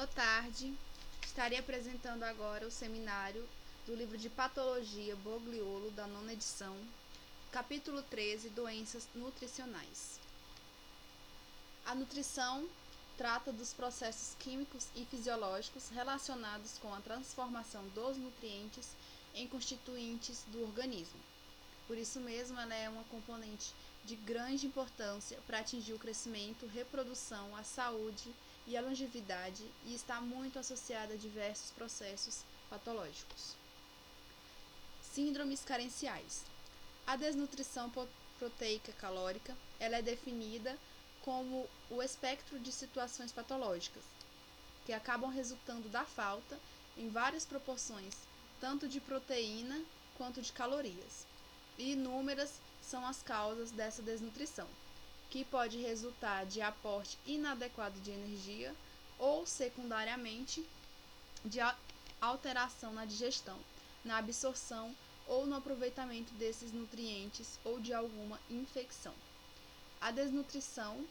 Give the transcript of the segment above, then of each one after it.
Boa tarde. Estarei apresentando agora o seminário do livro de Patologia Bogliolo, da 9ª edição, capítulo 13, Doenças Nutricionais. A nutrição trata dos processos químicos e fisiológicos relacionados com a transformação dos nutrientes em constituintes do organismo. Por isso mesmo, ela é uma componente de grande importância para atingir o crescimento, reprodução, a saúde e a longevidade e está muito associada a diversos processos patológicos. Síndromes carenciais. A desnutrição proteica calórica ela é definida como o espectro de situações patológicas que acabam resultando da falta, em várias proporções, tanto de proteína quanto de calorias. E inúmeras são as causas dessa desnutrição, que pode resultar de aporte inadequado de energia ou, secundariamente, de alteração na digestão, na absorção ou no aproveitamento desses nutrientes ou de alguma infecção. A desnutrição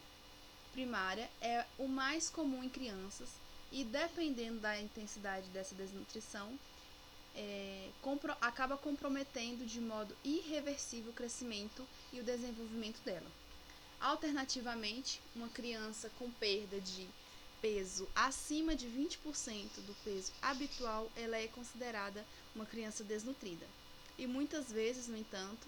primária é o mais comum em crianças e, dependendo da intensidade dessa desnutrição, acaba comprometendo de modo irreversível o crescimento e o desenvolvimento dela. Alternativamente, uma criança com perda de peso acima de 20% do peso habitual, ela é considerada uma criança desnutrida. E muitas vezes, no entanto,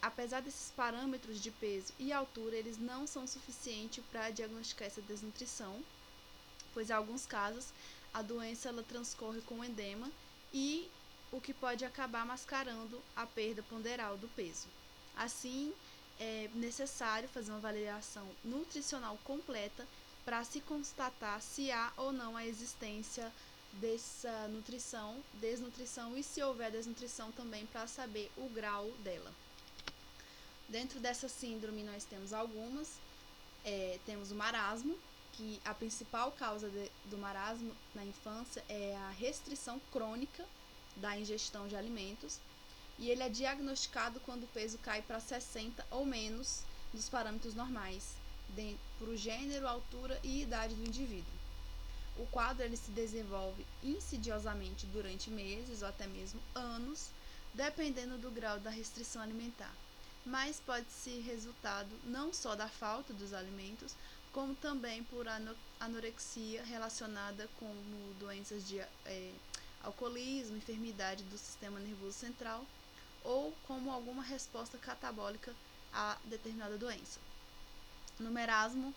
apesar desses parâmetros de peso e altura, eles não são suficientes para diagnosticar essa desnutrição, pois em alguns casos a doença ela transcorre com edema e o que pode acabar mascarando a perda ponderal do peso. Assim, é necessário fazer uma avaliação nutricional completa para se constatar se há ou não a existência dessa desnutrição e se houver desnutrição também para saber o grau dela. Dentro dessa síndrome nós temos algumas, temos o marasmo, que a principal causa do marasmo na infância é a restrição crônica da ingestão de alimentos, e ele é diagnosticado quando o peso cai para 60 ou menos dos parâmetros normais, para o gênero, altura e idade do indivíduo. O quadro ele se desenvolve insidiosamente durante meses ou até mesmo anos, dependendo do grau da restrição alimentar, mas pode ser resultado não só da falta dos alimentos, como também por anorexia relacionada com doenças de alcoolismo, enfermidade do sistema nervoso central ou como alguma resposta catabólica a determinada doença. No marasmo,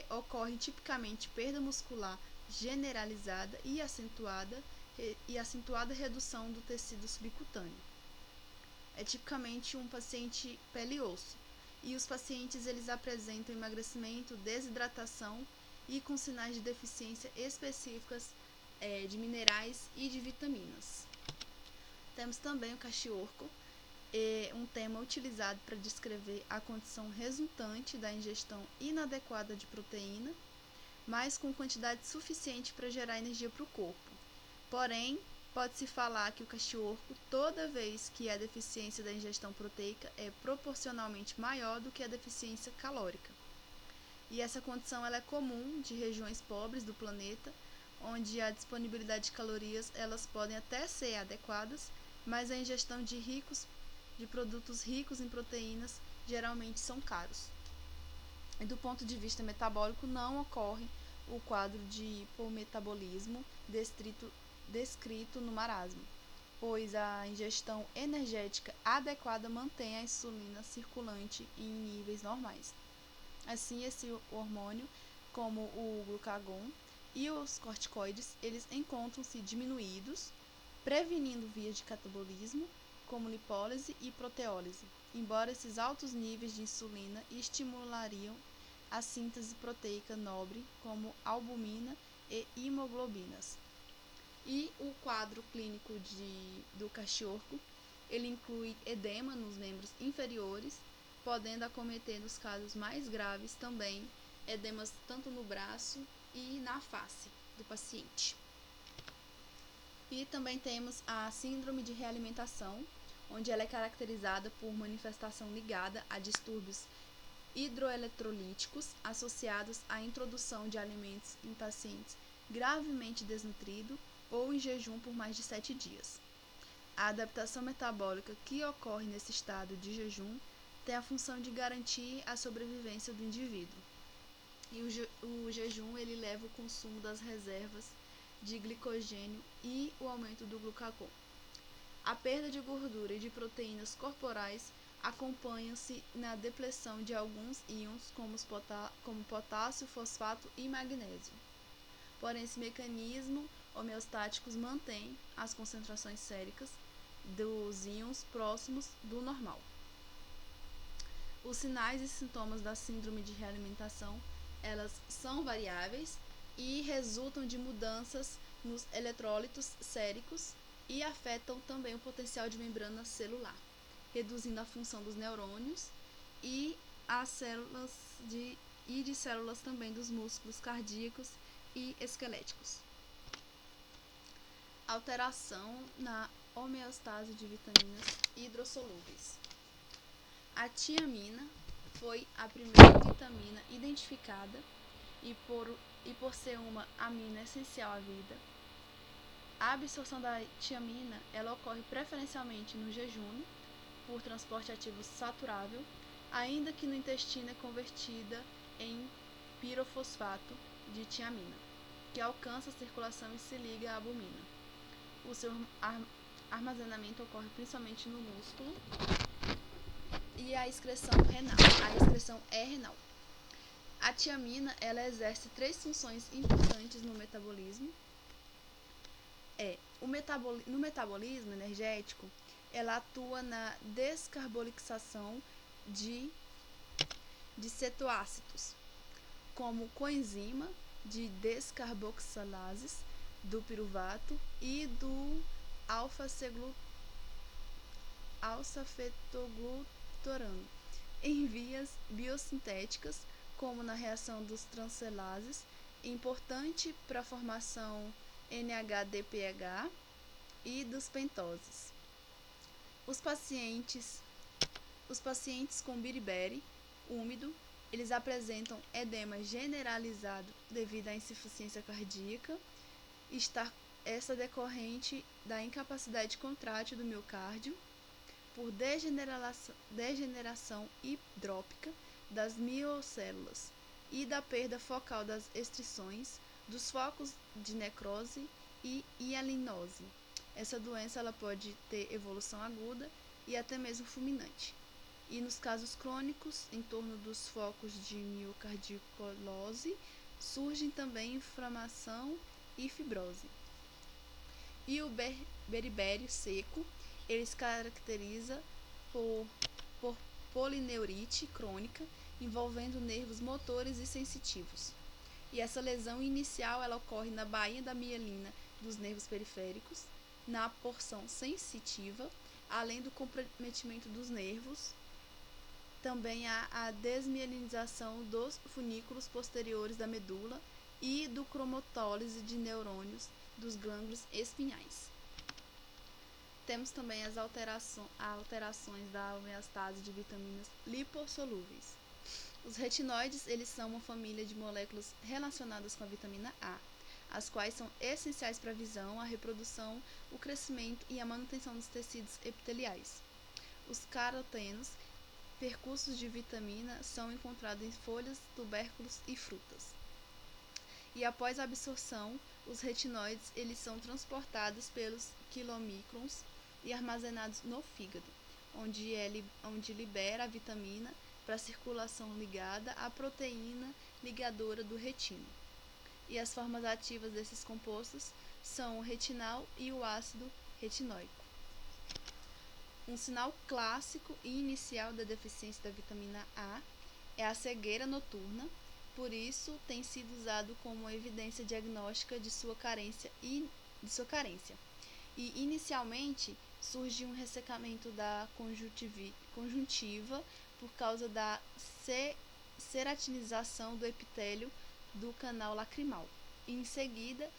ocorre tipicamente perda muscular generalizada e acentuada redução do tecido subcutâneo. É tipicamente um paciente pele e osso, e os pacientes eles apresentam emagrecimento, desidratação e com sinais de deficiência específicas de minerais e de vitaminas. Temos também o cachiorco, um tema utilizado para descrever a condição resultante da ingestão inadequada de proteína, mas com quantidade suficiente para gerar energia para o corpo. Porém, pode-se falar que o cachiorco, toda vez que a deficiência da ingestão proteica é proporcionalmente maior do que a deficiência calórica. E essa condição ela é comum de regiões pobres do planeta, onde a disponibilidade de calorias elas podem até ser adequadas, mas a ingestão de produtos ricos em proteínas geralmente são caros. E do ponto de vista metabólico, não ocorre o quadro de hipometabolismo descrito no marasmo, pois a ingestão energética adequada mantém a insulina circulante em níveis normais. Assim, esse hormônio, como o glucagon e os corticoides, eles encontram-se diminuídos, prevenindo vias de catabolismo, como lipólise e proteólise, embora esses altos níveis de insulina estimulariam a síntese proteica nobre, como albumina e imoglobinas. E o quadro clínico do cachiorco, ele inclui edema nos membros inferiores, podendo acometer nos casos mais graves também edemas tanto no braço e na face do paciente. E também temos a síndrome de realimentação, onde ela é caracterizada por manifestação ligada a distúrbios hidroeletrolíticos associados à introdução de alimentos em pacientes gravemente desnutridos ou em jejum por mais de 7 dias. A adaptação metabólica que ocorre nesse estado de jejum tem a função de garantir a sobrevivência do indivíduo. E o jejum ele leva o consumo das reservas de glicogênio e o aumento do glucagon. A perda de gordura e de proteínas corporais acompanha-se na depleção de alguns íons, como potássio, fosfato e magnésio. Porém, esse mecanismo homeostático mantém as concentrações séricas dos íons próximos do normal. Os sinais e sintomas da síndrome de realimentação, elas são variáveis e resultam de mudanças nos eletrólitos séricos e afetam também o potencial de membrana celular, reduzindo a função dos neurônios e de células também dos músculos cardíacos e esqueléticos. Alteração na homeostase de vitaminas hidrossolúveis. A tiamina foi a primeira vitamina identificada e por ser uma amina essencial à vida, a absorção da tiamina ela ocorre preferencialmente no jejum por transporte ativo saturável, ainda que no intestino é convertida em pirofosfato de tiamina, que alcança a circulação e se liga à albumina. O seu armazenamento ocorre principalmente no músculo e a excreção renal. A excreção é renal. A tiamina ela exerce 3 funções importantes no metabolismo. No metabolismo energético, ela atua na descarbolização de cetoácidos, como coenzima de descarboxilases do piruvato e do alfa-fetoglutarato em vias biosintéticas, como na reação dos transferases, importante para a formação NHDPH e dos pentoses. Os pacientes com beriberi úmido, eles apresentam edema generalizado devido à insuficiência cardíaca, essa decorrente da incapacidade contrátil do miocárdio, por degeneração hidrópica das miocélulas e da perda focal das estrições, dos focos de necrose e hialinose. Essa doença ela pode ter evolução aguda e até mesmo fulminante. E nos casos crônicos, em torno dos focos de miocardiocolose, surgem também inflamação e fibrose. E o beribério seco, ele se caracteriza por polineurite crônica, envolvendo nervos motores e sensitivos. E essa lesão inicial ela ocorre na bainha da mielina dos nervos periféricos, na porção sensitiva, além do comprometimento dos nervos. Também há a desmielinização dos funículos posteriores da medula e do cromotólise de neurônios dos gânglios espinhais. Temos também as alterações da homeostase de vitaminas lipossolúveis. Os retinoides, eles são uma família de moléculas relacionadas com a vitamina A, as quais são essenciais para a visão, a reprodução, o crescimento e a manutenção dos tecidos epiteliais. Os carotenos, percursos de vitamina, são encontrados em folhas, tubérculos e frutas. E após a absorção, os retinoides eles são transportados pelos quilomicrons e armazenados no fígado, onde libera a vitamina para a circulação ligada à proteína ligadora do retino. E as formas ativas desses compostos são o retinal e o ácido retinóico. Um sinal clássico e inicial da deficiência da vitamina A é a cegueira noturna, por isso tem sido usado como evidência diagnóstica de sua carência. E inicialmente surge um ressecamento da conjuntiva por causa da ceratinização do epitélio do canal lacrimal. E em seguida,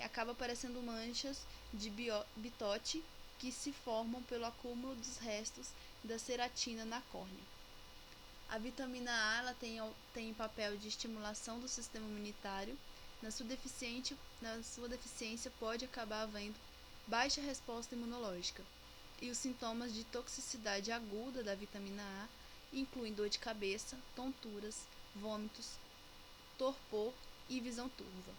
acaba aparecendo manchas de bitote que se formam pelo acúmulo dos restos da ceratina na córnea. A vitamina A ela tem papel de estimulação do sistema imunitário. Na sua deficiência pode acabar havendo baixa resposta imunológica. E os sintomas de toxicidade aguda da vitamina A incluem dor de cabeça, tonturas, vômitos, torpor e visão turva.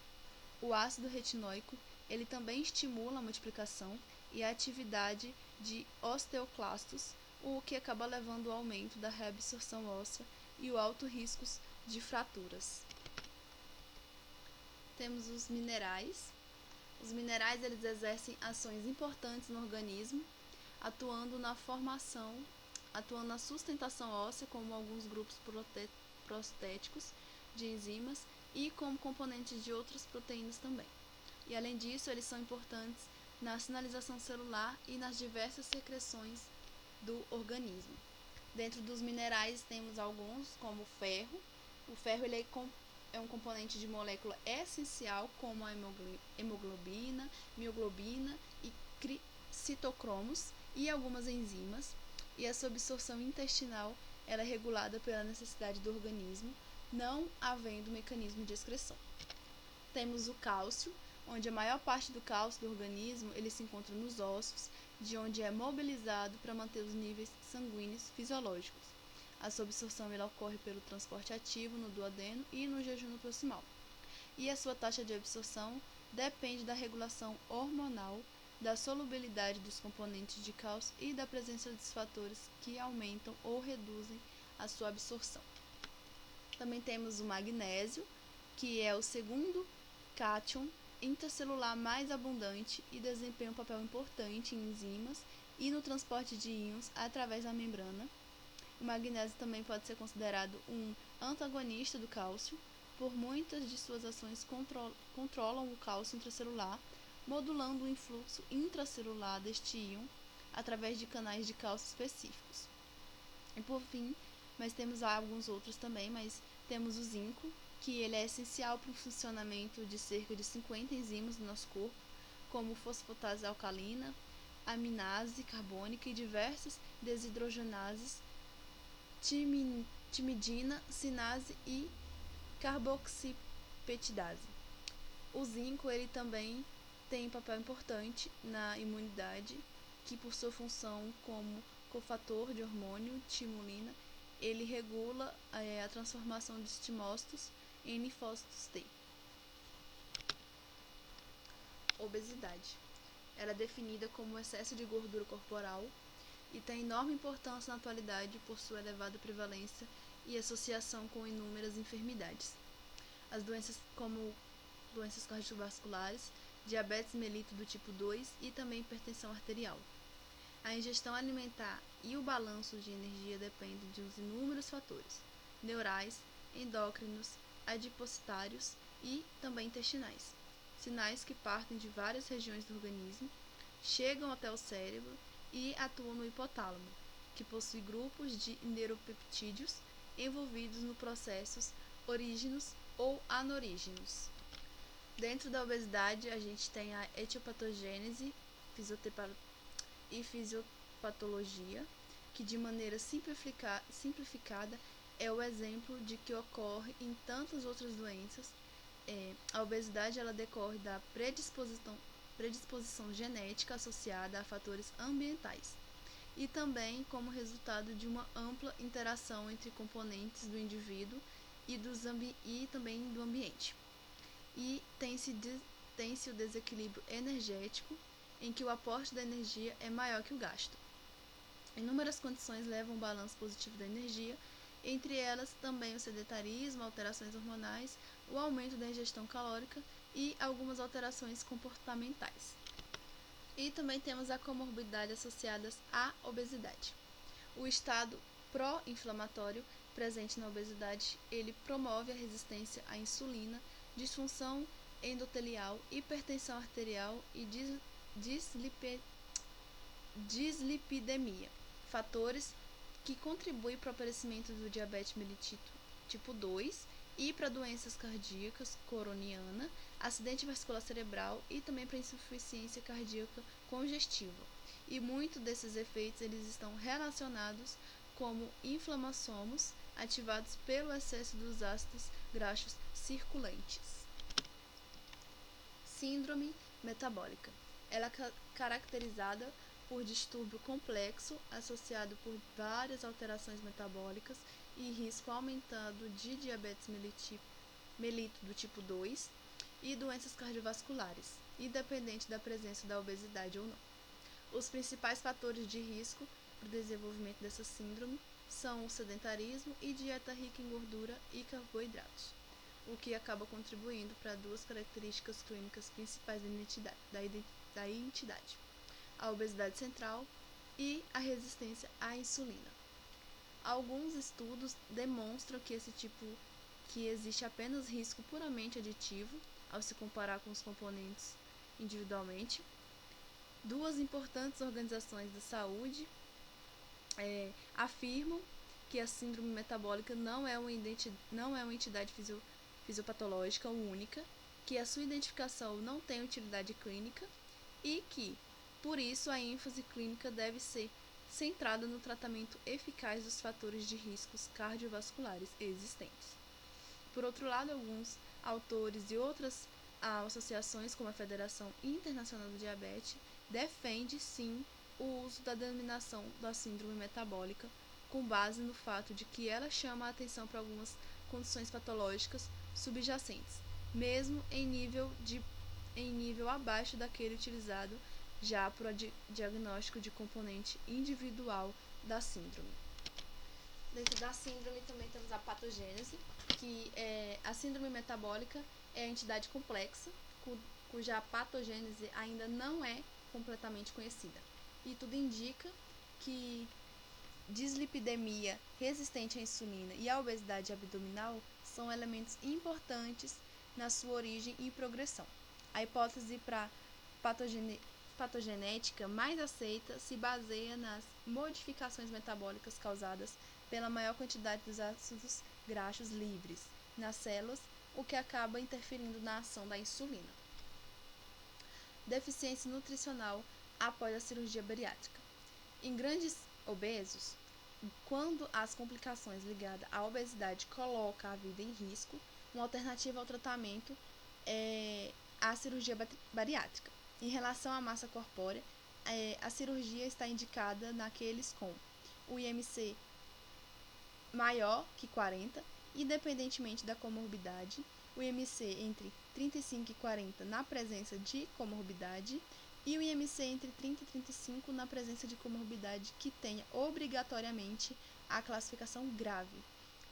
O ácido retinóico ele também estimula a multiplicação e a atividade de osteoclastos, o que acaba levando ao aumento da reabsorção óssea e o alto risco de fraturas. Temos os minerais. Os minerais eles exercem ações importantes no organismo, atuando na sustentação óssea, como alguns grupos prostéticos de enzimas e como componentes de outras proteínas também. E além disso, eles são importantes na sinalização celular e nas diversas secreções do organismo. Dentro dos minerais temos alguns, como o ferro. O ferro ele é um componente de molécula essencial, como a hemoglobina, mioglobina e citocromos e algumas enzimas. E a sua absorção intestinal ela é regulada pela necessidade do organismo, não havendo mecanismo de excreção. Temos o cálcio, onde a maior parte do cálcio do organismo ele se encontra nos ossos, de onde é mobilizado para manter os níveis sanguíneos fisiológicos. A sua absorção ela ocorre pelo transporte ativo no duodeno e no jejum proximal. E a sua taxa de absorção depende da regulação hormonal, da solubilidade dos componentes de cálcio e da presença dos fatores que aumentam ou reduzem a sua absorção. Também temos o magnésio, que é o segundo cátion intracelular mais abundante e desempenha um papel importante em enzimas e no transporte de íons através da membrana. O magnésio também pode ser considerado um antagonista do cálcio, por muitas de suas ações controlam o cálcio intracelular, modulando o influxo intracelular deste íon através de canais de cálcio específicos. E por fim, mas temos alguns outros também, mas temos o zinco, que ele é essencial para o funcionamento de cerca de 50 enzimas do nosso corpo, como fosfatase alcalina, aminase carbônica e diversas desidrogenases, timidina, sinase e carboxipeptidase. O zinco ele também tem um papel importante na imunidade, que por sua função como cofator de hormônio timulina, ele regula a transformação de estimócitos em linfócitos T. Obesidade. Ela é definida como excesso de gordura corporal e tem enorme importância na atualidade por sua elevada prevalência e associação com inúmeras enfermidades. As doenças como doenças cardiovasculares, diabetes mellitus do tipo 2 e também hipertensão arterial. A ingestão alimentar e o balanço de energia dependem de uns inúmeros fatores, neurais, endócrinos, adipocitários e também intestinais. Sinais que partem de várias regiões do organismo, chegam até o cérebro e atuam no hipotálamo, que possui grupos de neuropeptídeos envolvidos no processos orígenos ou anorígenos. Dentro da obesidade, a gente tem a etiopatogênese e fisiopatologia, que de maneira simplificada é o exemplo de que ocorre em tantas outras doenças. A obesidade ela decorre da predisposição genética associada a fatores ambientais e também como resultado de uma ampla interação entre componentes do indivíduo e também do ambiente. E tem-se o desequilíbrio energético, em que o aporte da energia é maior que o gasto. Inúmeras condições levam ao balanço positivo da energia, entre elas também o sedentarismo, alterações hormonais, o aumento da ingestão calórica e algumas alterações comportamentais. E também temos a comorbidade associadas à obesidade. O estado pró-inflamatório presente na obesidade, ele promove a resistência à insulina, disfunção endotelial, hipertensão arterial e dislipidemia, fatores que contribuem para o aparecimento do diabetes mellitus tipo 2 e para doenças cardíacas coroniana, acidente vascular cerebral e também para insuficiência cardíaca congestiva. E muitos desses efeitos eles estão relacionados como inflamassomos ativados pelo excesso dos ácidos graxos circulantes. Síndrome metabólica. Ela é caracterizada por distúrbio complexo associado por várias alterações metabólicas e risco aumentado de diabetes mellitus do tipo 2 e doenças cardiovasculares, independente da presença da obesidade ou não. Os principais fatores de risco para o desenvolvimento dessa síndrome são o sedentarismo e dieta rica em gordura e carboidratos, o que acaba contribuindo para duas características clínicas principais da entidade: a obesidade central e a resistência à insulina. Alguns estudos demonstram que existe apenas risco puramente aditivo ao se comparar com os componentes individualmente. Duas importantes organizações da saúde afirmam que a síndrome metabólica não é uma entidade fisiopatológica única, que a sua identificação não tem utilidade clínica e que, por isso, a ênfase clínica deve ser centrada no tratamento eficaz dos fatores de riscos cardiovasculares existentes. Por outro lado, alguns autores e outras associações, como a Federação Internacional do Diabetes, defendem, sim, o uso da denominação da síndrome metabólica com base no fato de que ela chama a atenção para algumas condições patológicas subjacentes, mesmo em nível abaixo daquele utilizado já para o diagnóstico de componente individual da síndrome. Dentro da síndrome também temos a patogênese, que a síndrome metabólica é a entidade complexa, cuja patogênese ainda não é completamente conhecida. E tudo indica que dislipidemia resistente à insulina e a obesidade abdominal são elementos importantes na sua origem e progressão. A hipótese para patogenética mais aceita se baseia nas modificações metabólicas causadas pela maior quantidade dos ácidos graxos livres nas células, o que acaba interferindo na ação da insulina. Deficiência nutricional após a cirurgia bariátrica. Em grandes obesos, quando as complicações ligadas à obesidade colocam a vida em risco, uma alternativa ao tratamento é a cirurgia bariátrica. Em relação à massa corpórea, a cirurgia está indicada naqueles com o IMC maior que 40, independentemente da comorbidade, o IMC entre 35 e 40 na presença de comorbidade e o IMC entre 30 e 35 na presença de comorbidade que tenha obrigatoriamente a classificação grave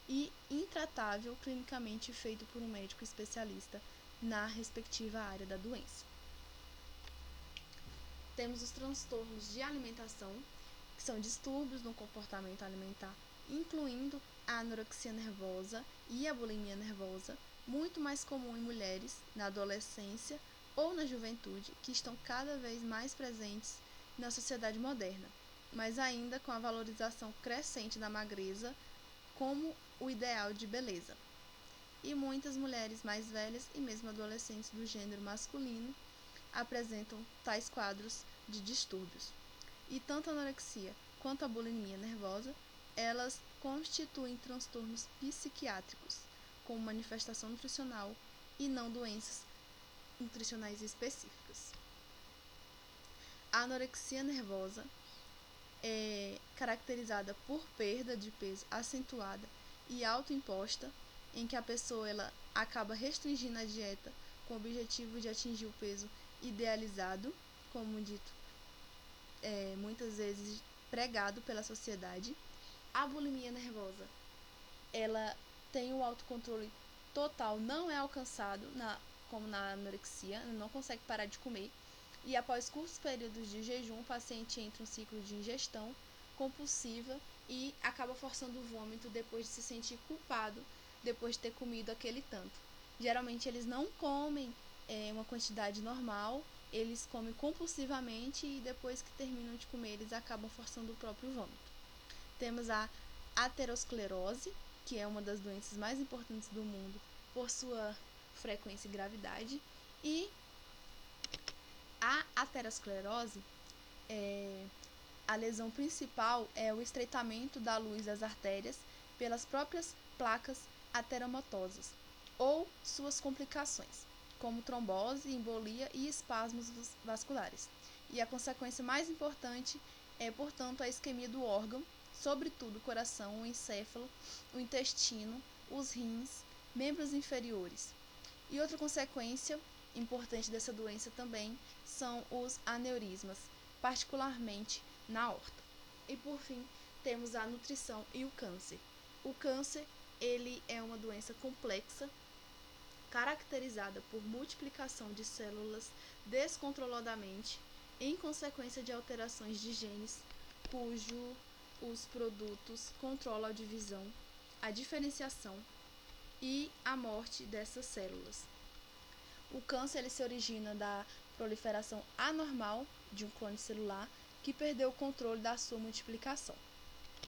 e intratável clinicamente feito por um médico especialista na respectiva área da doença. Temos os transtornos de alimentação, que são distúrbios no comportamento alimentar, incluindo a anorexia nervosa e a bulimia nervosa, muito mais comum em mulheres na adolescência ou na juventude, que estão cada vez mais presentes na sociedade moderna, mas ainda com a valorização crescente da magreza como o ideal de beleza. E muitas mulheres mais velhas e mesmo adolescentes do gênero masculino apresentam tais quadros de distúrbios. E tanto a anorexia quanto a bulimia nervosa, elas constituem transtornos psiquiátricos, com manifestação nutricional e não doenças nutricionais específicas. A anorexia nervosa é caracterizada por perda de peso acentuada e autoimposta, em que a pessoa ela acaba restringindo a dieta com o objetivo de atingir o peso idealizado, como dito, muitas vezes pregado pela sociedade. A bulimia nervosa, ela tem o autocontrole total, não é alcançado como na anorexia, não consegue parar de comer, e após curtos períodos de jejum, o paciente entra em um ciclo de ingestão compulsiva e acaba forçando o vômito depois de se sentir culpado depois de ter comido aquele tanto. Geralmente eles não comem uma quantidade normal, eles comem compulsivamente e depois que terminam de comer, eles acabam forçando o próprio vômito. Temos a aterosclerose, que é uma das doenças mais importantes do mundo por sua frequência e gravidade. E a aterosclerose, a lesão principal é o estreitamento da luz das artérias pelas próprias placas ateromatosas ou suas complicações, como trombose, embolia e espasmos vasculares. E a consequência mais importante é, portanto, a isquemia do órgão, sobretudo o coração, o encéfalo, o intestino, os rins, membros inferiores. E outra consequência importante dessa doença também são os aneurismas, particularmente na aorta. E por fim, temos a nutrição e o câncer. O câncer, ele é uma doença complexa, caracterizada por multiplicação de células descontroladamente em consequência de alterações de genes, cujo os produtos controlam a divisão, a diferenciação e a morte dessas células. O câncer ele se origina da proliferação anormal de um clone celular que perdeu o controle da sua multiplicação.